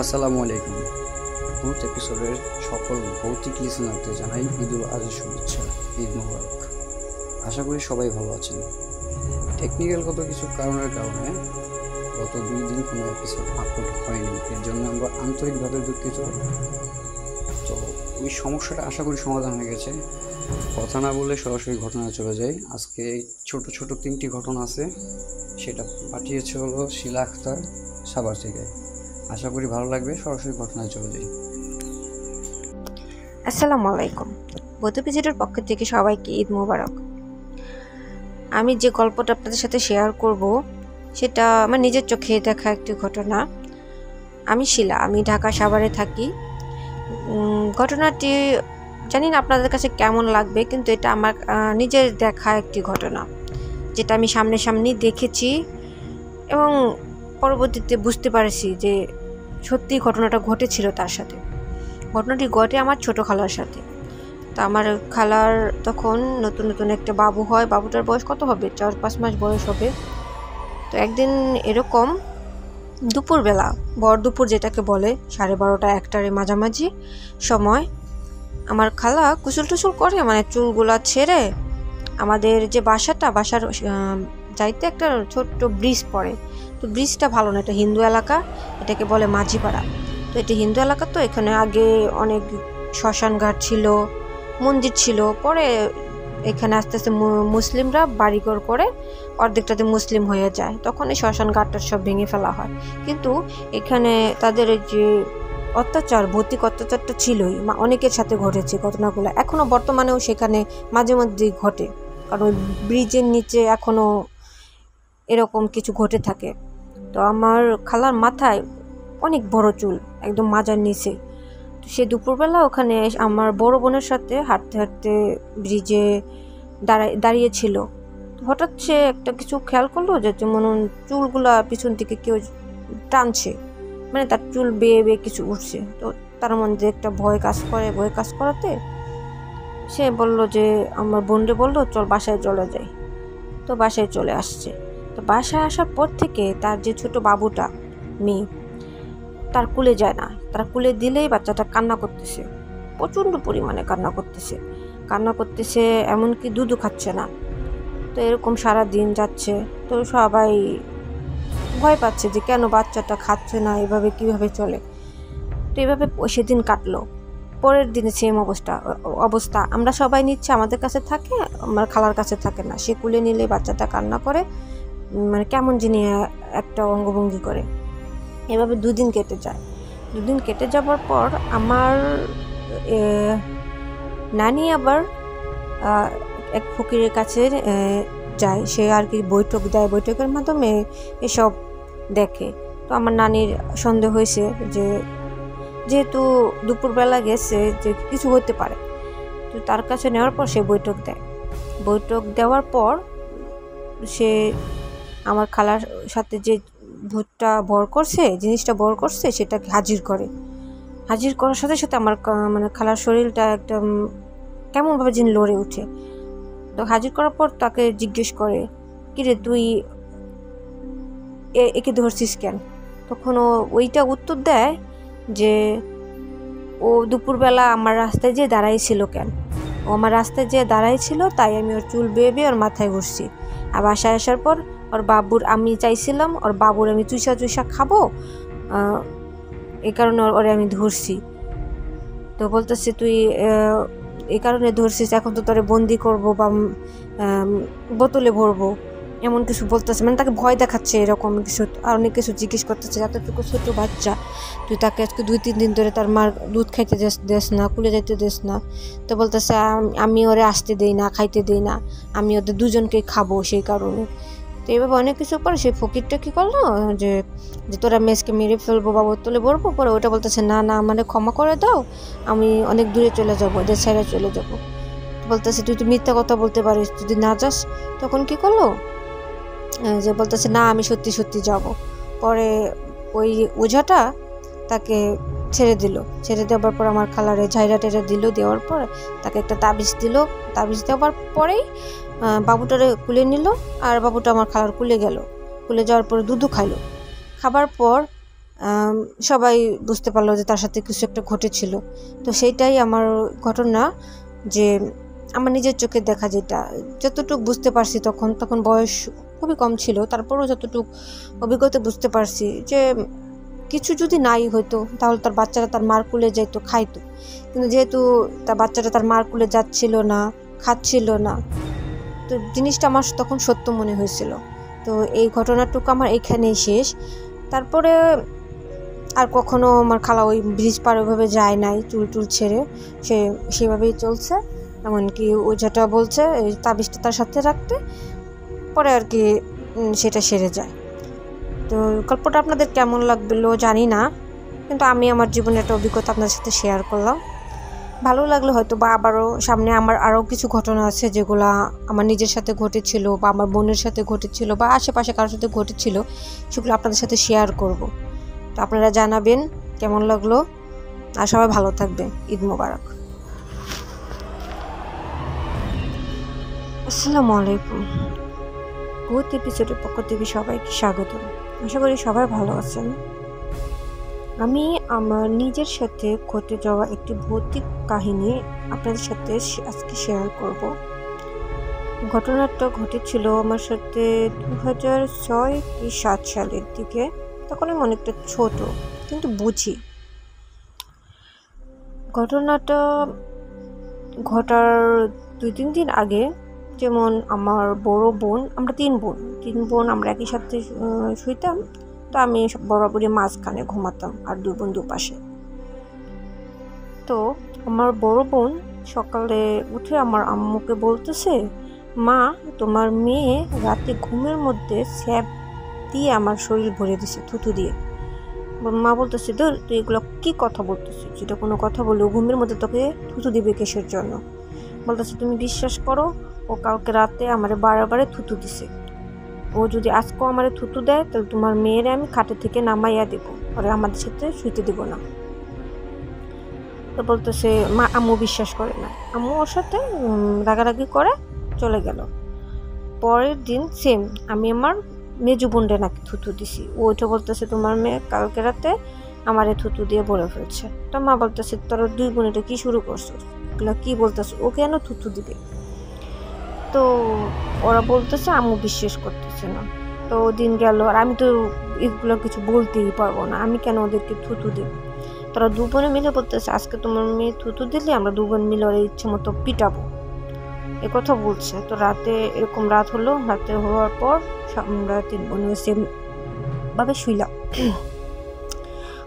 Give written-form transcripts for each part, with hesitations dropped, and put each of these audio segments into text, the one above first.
আসসালামু আলাইকুম। ভূত এপিসোডের সকল ভৌতিক লিসেনারদের জানাই ঈদুল আজহা শুভেচ্ছা, ঈদ মোবারক। আশা করি সবাই ভালো আছেন। টেকনিক্যালগত কিছু কারণে গত 2 দিন কোনো এপিসোড আপলোড হয়নি, এর জন্য আমরা আন্তরিকভাবে দুঃখিত। তো ওই সমস্যাটা আশা করি সমাধান হয়ে গেছে। কথা না বলে সরাসরি ঘটনায় চলে যাই। আজকে ছোট ছোট 3টি ঘটনা আছে, সেটা পাঠিয়েছে হলো শিলা আক্তার সাভার থেকে। আশা করি ভালো লাগবে। সরাসরি ঘটনায় চলে যাই। আসসালামু আলাইকুম। ভূত এপিসোডের পক্ষ থেকে সবাইকে ঈদ মোবারক। আমি যে গল্পটা আপনাদের সাথে শেয়ার করব সেটা আমার নিজের চোখে দেখা একটি ঘটনা। আমি শিলা, আমি ঢাকা সাভারে থাকি। ঘটনাটি জানি না আপনাদের কাছে কেমন লাগবে, কিন্তু এটা আমার নিজের দেখা একটি ঘটনা, যেটা আমি সামনাসামনি দেখেছি এবং পরবর্তীতে বুঝতে পারছি যে সত্যি ঘটনাটা ঘটেছিল তার সাথে। ঘটনাটি ঘটে আমার ছোট খালার সাথে। তো আমার খালার তখন নতুন নতুন একটা বাবু হয়। বাবুটার বয়স কত হবে, 4-5 মাস বয়স হবে। তো একদিন এরকম দুপুরবেলা, ভর দুপুর যেটাকে বলে, 12:30-1টার মাঝামাঝি সময় আমার খালা কুচুল টুচুল করে, মানে চুলগুলা ছেড়ে আমাদের যে বাসার যাইতে একটা ছোট্ট ব্রিজ পড়ে। তো ব্রিজটা ভালো না, এটা হিন্দু এলাকা, এটাকে বলে মাঝিপাড়া। তো এটা হিন্দু এলাকা, তো এখানে আগে অনেক শ্মশান ঘাট ছিল, মন্দির ছিল। পরে এখানে আস্তে আস্তে মুসলিমরা বাড়িঘর করে অর্ধেকটাতে মুসলিম হয়ে যায়, তখন এই শ্মশান ঘাটটা সব ভেঙে ফেলা হয়। কিন্তু এখানে তাদের যে ভৌতিক অত্যাচারটা ছিলই, অনেকের সাথে ঘটেছে ঘটনাগুলো, এখনও বর্তমানেও সেখানে মাঝে মধ্যেই ঘটে, কারণ ওই ব্রিজের নিচে এখনও এরকম কিছু ঘটে থাকে। তো আমার খালার মাথায় অনেক বড় চুল, একদম মাজার নিচে। তো সে দুপুরবেলা ওখানে আমার বড় বোনের সাথে হাঁটতে হাঁটতে ব্রিজে দাঁড়িয়েছিল। হঠাৎ সে একটা কিছু খেয়াল করলো, যে যেমন চুলগুলা পিছন থেকে কেউ টানছে, মানে তার চুল বেয়ে বেয়ে কিছু উঠছে। তো তার মধ্যে একটা ভয় কাজ করাতে সে বলল, যে আমার বোনরে বললো, চল বাসায় চলে যাই। তো বাসায় চলে আসছে। তো বাসায় আসার পর থেকে তার যে ছোট বাবুটা মেয়ে, তার কুলে যায় না। তার কুলে দিলেই বাচ্চাটা কান্না করতেছে, প্রচণ্ড পরিমাণে কান্না করতেছে, এমনকি দুধও খাচ্ছে না। তো এরকম সারা দিন যাচ্ছে। তো সবাই ভয় পাচ্ছে যে কেন বাচ্চাটা খাচ্ছে না, এভাবে কিভাবে চলে। তো এভাবে সেদিন কাটলো। পরের দিনে সেম অবস্থা, আমরা সবাই নিচ্ছে, আমাদের কাছে থাকে, আমার খালার কাছে থাকে না। সে কুলে নিলে বাচ্চাটা কান্না করে, মানে কেমন যিনি একটা অঙ্গভঙ্গি করে। এভাবে 2 দিন কেটে যায়। 2 দিন কেটে যাবার পর আমার নানি আবার এক ফকিরের কাছে যায়। সে আর কি বৈঠক দেয়, বৈঠকের মাধ্যমে এসব দেখে। তো আমার নানির সন্দেহ হয়েছে যে যেহেতু দুপুরবেলা গেছে, যে কিছু হতে পারে। তো তার কাছে নেওয়ার পর সে বৈঠক দেওয়ার পর সে আমার খালার সাথে যে জিনিসটা ভর করছে সেটাকে হাজির করার সাথে সাথে আমার মানে খালার শরীরটা একদম কেমনভাবে যেন লড়ে ওঠে। তো হাজির করার পর তাকে জিজ্ঞেস করে, কিরে তুই একে ধরছিস কেন? তখন ও ওইটা উত্তর দেয় যে ও দুপুরবেলা আমার রাস্তায় যেয়ে দাঁড়াইছিল কেন, ও আমার রাস্তায় যেয়ে দাঁড়াইছিল, তাই আমি ওর চুল বেয়ে বেয়ে ওর মাথায় ঘুরছি। আর বাসায় আসার পর আমি চাইছিলাম ওর বাবুর আমি চুষা খাবো, এই কারণে ওরে আমি ধরছি। তো বলতেছে, তুই এই কারণে ধরছিস, এখন তো তোরে বন্দি করবো বা বোতলে ভরবো, এমন কিছু বলতেছে, মানে তাকে ভয় দেখাচ্ছে এরকম কিছু। আর অনেক কিছু জিজ্ঞেস করতেছে, এতটুকু ছোট বাচ্চা, তুই তাকে আজকে 2-3 দিন ধরে তার মার দুধ খাইতে দেস না, কুলে যাইতে দেস না। তো বলতেছে, আমি ওরে আসতে দেই না, খাইতে দেই না, আমি ওদের দুজনকে খাবো সেই কারণে। তো এইভাবে অনেক কিছু পরে সেই ফকিরটা কী করলো, যে তোরা মেসকে মেরে ফেলবো বা বোতলে ভরবো। পরে ওটা বলতেছে, না মানে ক্ষমা করে দাও, আমি অনেক দূরে চলে যাবো, ওদের ছেড়ে চলে যাবো। বলতেছে, তুই তো মিথ্যা কথা বলতে পারিস, যদি না যাস। তখন কি করলো, যে বলতেছে, না আমি সত্যি সত্যি যাব। পরে ওই ওঝাটা তাকে ছেড়ে দেওয়ার পর আমার খালারে ঝাইরা টেরা দেওয়ার পর তাকে একটা তাবিজ দেওয়ার পরেই বাবুটারে কুলে নিল। আর বাবুটা আমার খালার কুলে যাওয়ার পরে দুধও খাবার পর সবাই বুঝতে পারলো যে তার সাথে কিছু একটা ঘটেছিল। তো সেইটাই আমার ঘটনা, যে আমার নিজের চোখে দেখা, যেটা যতটুকু বুঝতে পারছি, তখন বয়স খুবই কম ছিল, তারপরেও যতটুকু অভিজ্ঞতা বুঝতে পারছি যে কিছু যদি নাই হইতো তাহলে তার বাচ্চারা তার মার কুলে যাইতো, খাইতো। কিন্তু যেহেতু তার বাচ্চাটা তার মার কুলে যাচ্ছিল না, খাচ্ছিল না, তো জিনিসটা আমার তখন সত্য মনে হয়েছিল। তো এই ঘটনাটুকু আমার এখানেই শেষ। তারপরে আর কখনো আমার খালা ওই ব্রিজ পার ওইভাবে যায় নাই, চুল ছেড়ে সেভাবেই চলছে। এমনকি ও যেটা বলছে এই তাবিজটা তার সাথে রাখতে, পরে আর কি সেটা সেরে যায়। তো গল্পটা আপনাদের কেমন লাগলো জানি না, কিন্তু আমি আমার জীবনের একটা অভিজ্ঞতা আপনাদের সাথে শেয়ার করলাম। ভালো লাগলো হয়তো, বা আবারও সামনে আমার আরও কিছু ঘটনা আছে যেগুলা আমার নিজের সাথে ঘটেছিল, বা আমার বোনের সাথে ঘটেছিল, বা আশেপাশে কারোর সাথে ঘটেছিল, সেগুলো আপনাদের সাথে শেয়ার করব। তো আপনারা জানাবেন কেমন লাগলো, আর সবাই ভালো থাকবেন। ঈদ মোবারক। আসসালামু আলাইকুম। ভূত এপিসোডের পক্ষ থেকে সবাইকে স্বাগত। আশা করি সবাই ভালো আছেন। আমি আমার নিজের সাথে ঘটে যাওয়া একটি ভৌতিক কাহিনী আপনাদের সাথে আজকে শেয়ার করব। ঘটনাটা ঘটেছিল আমার সাথে 2006 কি 2007 সালের দিকে। তখন আমি অনেকটা ছোট, কিন্তু বুঝি। ঘটনাটা ঘটার 2-3 দিন আগে, যেমন আমার বড় বোন, আমরা তিন বোন আমরা একই সাথে শুইতাম। তো আমি বরাবরই মাঝখানে ঘুমাতাম, আর 2 বোন দুপাশে। তো আমার বড় বোন সকালে উঠে আমার আম্মুকে বলতেছে, মা, তোমার মেয়ে রাতে ঘুমের মধ্যে স্যাপ দিয়ে আমার শরীর ভরে দিছে, থুতু দিয়ে। মা বলতেছে, ধর তুই এগুলো কি কথা বলতেছিস, যেটা কোনো কথা বলে, ঘুমের মধ্যে তোকে থুতু দিবে কিসের জন্য? বলতেছে, তুমি বিশ্বাস করো, ও কালকে রাতে আমারে বারে থুতু দিছে। ও যদি আজকেও আমারে থুতু দেয়, তাহলে তোমার মেয়েরে আমি খাটে থেকে নামাইয়া দেব, পরে আমাদের সাথে শুইতে দিব না। তো বলতেছে, মা, আম্মু বিশ্বাস করে না। আম্মু ওর সাথে রাগারাগি করে চলে গেল। পরের দিন সেম, আমি আমার মেজু বোনরে নাকি থুতু দিছি। ও ওইটা বলতেছে, তোমার মেয়ে কালকে রাতে আমারে থুতু দিয়ে বলে ফেলছে। তো মা বলতেছে, তোর 2 বোন এটা কি শুরু করছো, এগুলো কি বলতেছে, ও কেন থুতু দিবে? তো ওরা বলতেছে আম্মু বিশ্বাস করতেছে না। তো দিন গেল, আর আমি তো এগুলো কিছু বলতেই পারবো না, আমি কেন ওদেরকে থুতু দিব? তোরা 2 বোনে মিলে বলতেছে, আজকে তোমার মেয়ে থুতু দিলে আমরা 2 বোন মিলে ওর ইচ্ছে মতো পিটাবো, এ কথা বলছে। তো রাতে এরকম রাত হলো, রাতে হওয়ার পর আমরা 3 বোন সেম ভাবে শুইলাম।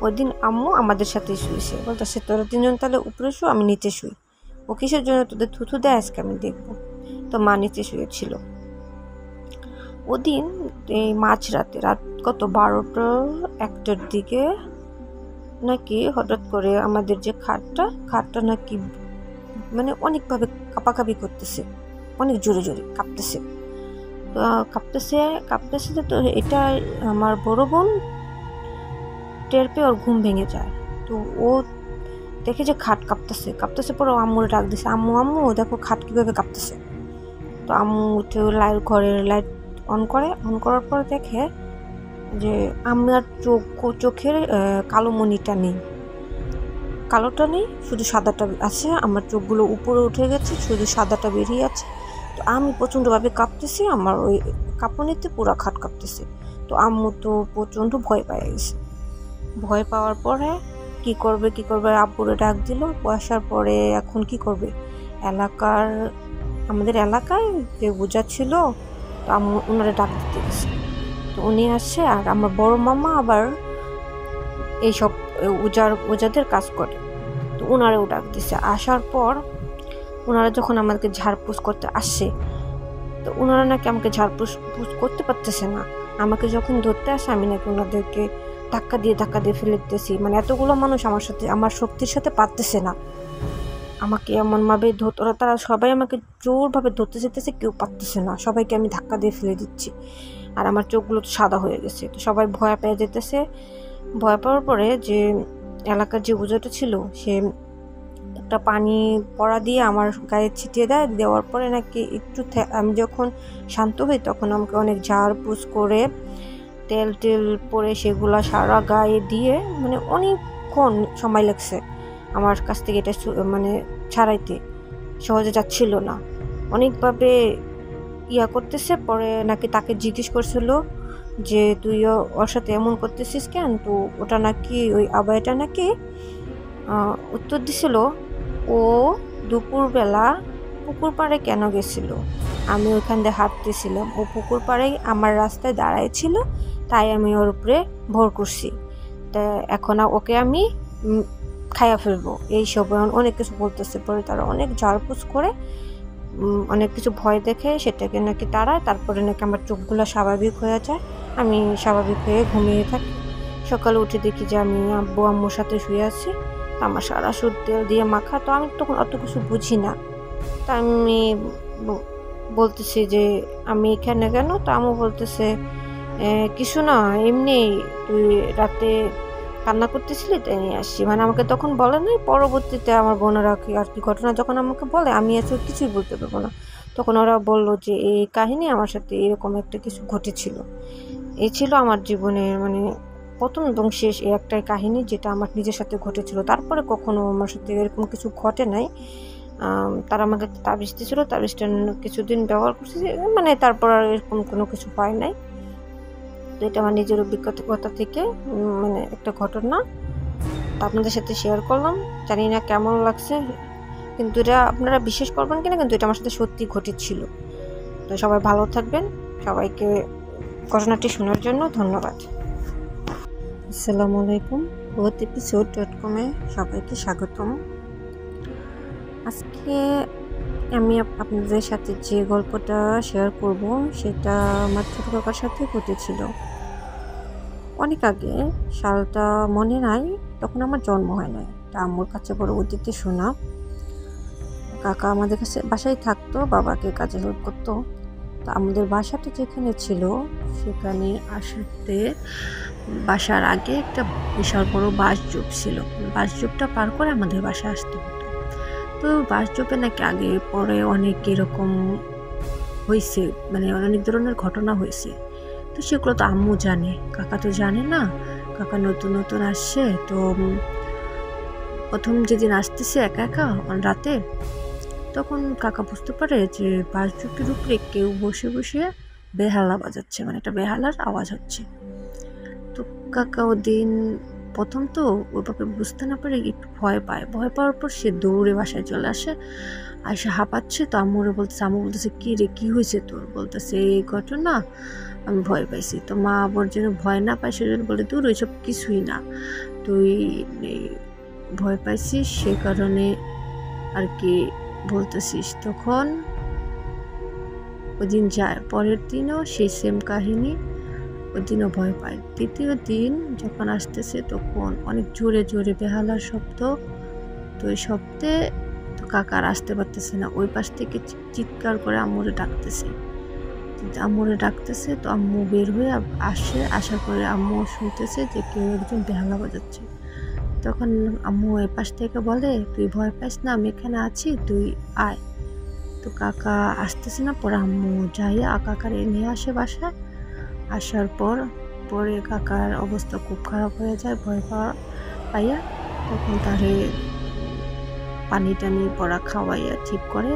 ওই দিন আম্মু আমাদের সাথে শুয়েছে, বলতেছে, তোরা 3 জন তাহলে উপরে শু, আমি নিচে শুই। ও কিসের জন্য তোদের থুতু দেয় আজকে আমি দেখবো। তো মা নিচে শুয়েছিল। ওদিন এই মাঝরাতে, রাত কত 12টা-1টার দিকে নাকি হঠাৎ করে আমাদের যে খাটটা নাকি মানে অনেকভাবে কাঁপাকাঁপি করতেছে, অনেক জোরে কাঁপতেছে। তো কাঁপতেছে। তো এটা আমার বড় বোন টের পেয়ে ওর ঘুম ভেঙে যায়। তো ও দেখে যে খাট কাঁপতেছে। পরে আম্মুরে ডাক দিছে, আম্মু দেখো খাট কিভাবে কাঁপতেছে। তো আম্মু উঠে ঘরের লাইট অন করার পর দেখে যে আমার চোখের কালো মণিটা নেই, কালোটা নেই, শুধু সাদাটা আছে। আমার চোখগুলো উপরে উঠে গেছে, শুধু সাদাটা বেরিয়ে আছে। তো আমি প্রচণ্ডভাবে কাঁপতেছি, আমার ওই কাঁপুনিতে পুরো খাট কাঁপতেছে। তো আম্মু তো প্রচণ্ড ভয় পেয়ে গেছে। ভয় পাওয়ার পরে কি করবে আব্বুরে ডাক দিল। বসার পরে এখন কি করবে, আমাদের এলাকায় যে ওঝা ছিল, তো আম্মু ওনারে ডাক দিতে গেছে। তো উনি আসছে, আর আমার বড় মামা আবার এইসব ওঝাদের কাজ করে। তো ওনারেও ডাক দিছে। আসার পর ওনারা যখন আমাকে ঝাড়পুছ করতে আসে, তো ওনারা নাকি আমাকে ঝাড়পুছ করতে পারতেছে না। আমাকে যখন ধরতে আসে, আমি নাকি ওনাদেরকে ধাক্কা দিয়ে ফেলে দিতেছি। মানে এতগুলো মানুষ আমার শক্তির সাথে পারতেছে না আমাকে এমনভাবে তারা সবাই আমাকে জোরভাবে ধরতে যেতেছে, কেউ পারতেছে না, সবাইকে আমি ধাক্কা দিয়ে ফেলে দিচ্ছি। আর আমার চোখগুলো তো সাদা হয়ে গেছে। তো সবাই ভয় পেয়ে যেতেছে। ভয় পাওয়ার পরে যে এলাকার যে ওঝাটা ছিল, সে একটা পানি পড়া দিয়ে আমার গায়ে ছিটিয়ে দেওয়ার পরে নাকি একটু আমি যখন শান্ত হই, তখন আমাকে অনেক ঝাড়পুছ করে তেল টেল পরে সেগুলা সারা গায়ে দিয়ে মানে অনেকক্ষণ সময় লাগছে আমার কাছ থেকে এটা মানে ছাড়াইতে, সহজে যাচ্ছিল না। অনেকভাবে ইয়া করতেছে, পরে নাকি তাকে জিজ্ঞেস করছিল যে তুইও ওর সাথে এমন করতেছিস কেন, তো ওটা নাকি ওই আবায়াটা নাকি উত্তর দিছিল ও দুপুরবেলা পুকুর পাড়ে কেন গেছিল, আমি ওইখান দিয়ে হাঁটতেছিলাম, ও পুকুর পাড়েই আমার রাস্তায় দাঁড়ায় ছিল, তাই আমি ওর উপরে ভর করছি, তা এখন ওকে আমি খাইয়া ফেলবো এইসব অনেক কিছু বলতেছে। পরে তারা অনেক ঝাড়পুছ করে অনেক কিছু ভয় দেখে সেটাকে নাকি তাড়ায়, তারপরে নাকি আমার চোখগুলো স্বাভাবিক হয়ে যায়, আমি স্বাভাবিক হয়ে ঘুমিয়ে থাকি। সকালে উঠে দেখি যে আমি আব্বু আম্মুর সাথে শুয়ে আছি, আমার সারা সুর তেল দিয়ে মাখা, তো আমি তখন অত কিছু বুঝি না। তা আমি বলতেছি যে আমি এখানে কেন, তো আম্মু বলতেছে কিছু না, এমনি তুই রাতে কান্না করতেছিলি তাই নিয়ে আসছি, মানে আমাকে তখন বলে নাই। পরবর্তীতে আমার বোনেরা আর কি ঘটনা যখন আমাকে বলে আমি আসলে কিছুই বলতে পারবো না, তখন ওরা বললো যে এই কাহিনী আমার সাথে এরকম একটা কিছু ঘটেছিল। এই ছিল আমার জীবনের মানে প্রথম এবং শেষ এই একটাই কাহিনী যেটা আমার নিজের সাথে ঘটেছিল। তারপরে কখনো আমার সাথে এরকম কিছু ঘটে নাই। তারা আমাকে তাবিজ দিয়েছিল, তাবিজটা কিছুদিন ব্যবহার করছি, মানে তারপর আর এরকম কোনো কিছু হয় নাই। তো এটা আমার নিজের অভিজ্ঞতা থেকে মানে একটা ঘটনা আপনাদের সাথে শেয়ার করলাম। জানি না কেমন লাগছে, কিন্তু এটা আপনারা বিশ্বাস করবেন কিনা, কিন্তু এটা আমার সাথে সত্যি ঘটেছিল। তো সবাই ভালো থাকবেন, সবাইকে ঘটনাটি শোনার জন্য ধন্যবাদ। আসসালামু আলাইকুম, episode.com-এ সবাইকে স্বাগতম। আজকে আমি আপনাদের সাথে যে গল্পটা শেয়ার করব সেটা আমার ছোট কাকার সাথে ঘটেছিল অনেক আগে। সালটা মনে নাই, তখন আমার জন্ম হয় নাই। তা আম্মুর কাছে পরবর্তীতে শোনা। কাকা আমাদের কাছে বাসায় থাকতো, বাবাকে কাজে হেল্প করতো। তা আমাদের বাসাটা যেখানে ছিল সেখানে আসতে বাসার আগে একটা বিশাল বড় বাঁশঝোপ ছিল, বাঁশঝোপটা পার করে আমাদের বাসায় আসতে হতো। তো বাঁশঝোপে নাকি আগে পরে অনেক এরকম হয়েছে, মানে অনেক ধরনের ঘটনা হয়েছে। তো সেগুলো তো আম্মু জানে, কাকা তো জানে না। কাকা নতুন নতুন আসছে, তো প্রথম যেদিন আসতেছে একা একা রাতে, তখন কাকা বুঝতে পারে যে বাঁশঝোপের উপরে কেউ বসে বসে বেহালা বাজাচ্ছে, মানে একটা বেহালার আওয়াজ হচ্ছে। তো কাকা ওদিন প্রথম তো ওইভাবে বুঝতে না পারে একটু ভয় পায়। ভয় পাওয়ার পর সে দৌড়ে বাসায় চলে আসে, হাঁপাচ্ছে। তো আম্মুরে বলতেছে, আম্মু বলতেছে কি রে, কি হয়েছে তোর? বলতেছে এই ঘটনা, আমি ভয় পাইছি। তো মা আবার যেন ভয় না পায় সেজন্য বলে, দূর ওইসব কিছুই না, তুই ভয় পাইছিস সে কারণে আর কি বলতেছিস। তখন ওই দিন যায়, পরের দিনও সেই সেম কাহিনী, ওই দিনও ভয় পায়। দ্বিতীয় দিন যখন আসতেছে তখন অনেক জোরে জোরে বেহালার শব্দ। তো ওই শব্দে তো কাকার আসতে পারতেছে না, ওই পাশ থেকে চিৎকার করে আম্মুরে ডাকতেছে। তো আম্মু বের হয়ে আসে, আসার পরে আম্মু শুনতেছে যে কেউ একজন বেহালা বাজাচ্ছে। তখন আম্মু এই পাশ থেকে বলে, তুই ভয় পাইস না, আমি এখানে আছি, তুই আয়। তো কাকা আসতেছে না, পরে আম্মু যাইয়া কাকারে নিয়ে আসে বাসায়। আসার পরে কাকার অবস্থা খুব খারাপ হয়ে যায় ভয় পাইয়া। তখন তারে পানি টানি পড়া খাওয়াইয়া ঠিক করে,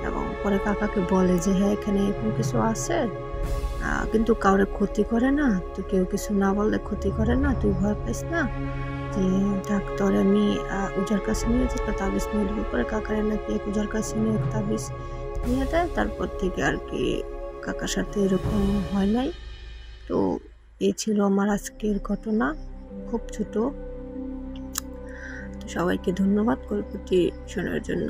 এবং পরে কাকাকে বলে যে হ্যাঁ এখানে এরকম কিছু আছে, কিন্তু কাউরে ক্ষতি করে না, তো কেউ কিছু না বললে ক্ষতি করে না, তুই ভয় পাইস না, যে ডাক্তার আমি উজার কাছে নিয়ে যেত, তাবিজ নিয়ে দেবো। পরে কাকারে নাকি এক উজার কাছে নিয়ে তাবিজ নিয়ে দেয়। তারপর থেকে আর কি কাকার সাথে এরকম হয় নাই। তো এই ছিল আমার আজকের ঘটনা, খুব ছোট। তো সবাইকে ধন্যবাদ গল্পটি শোনার জন্য।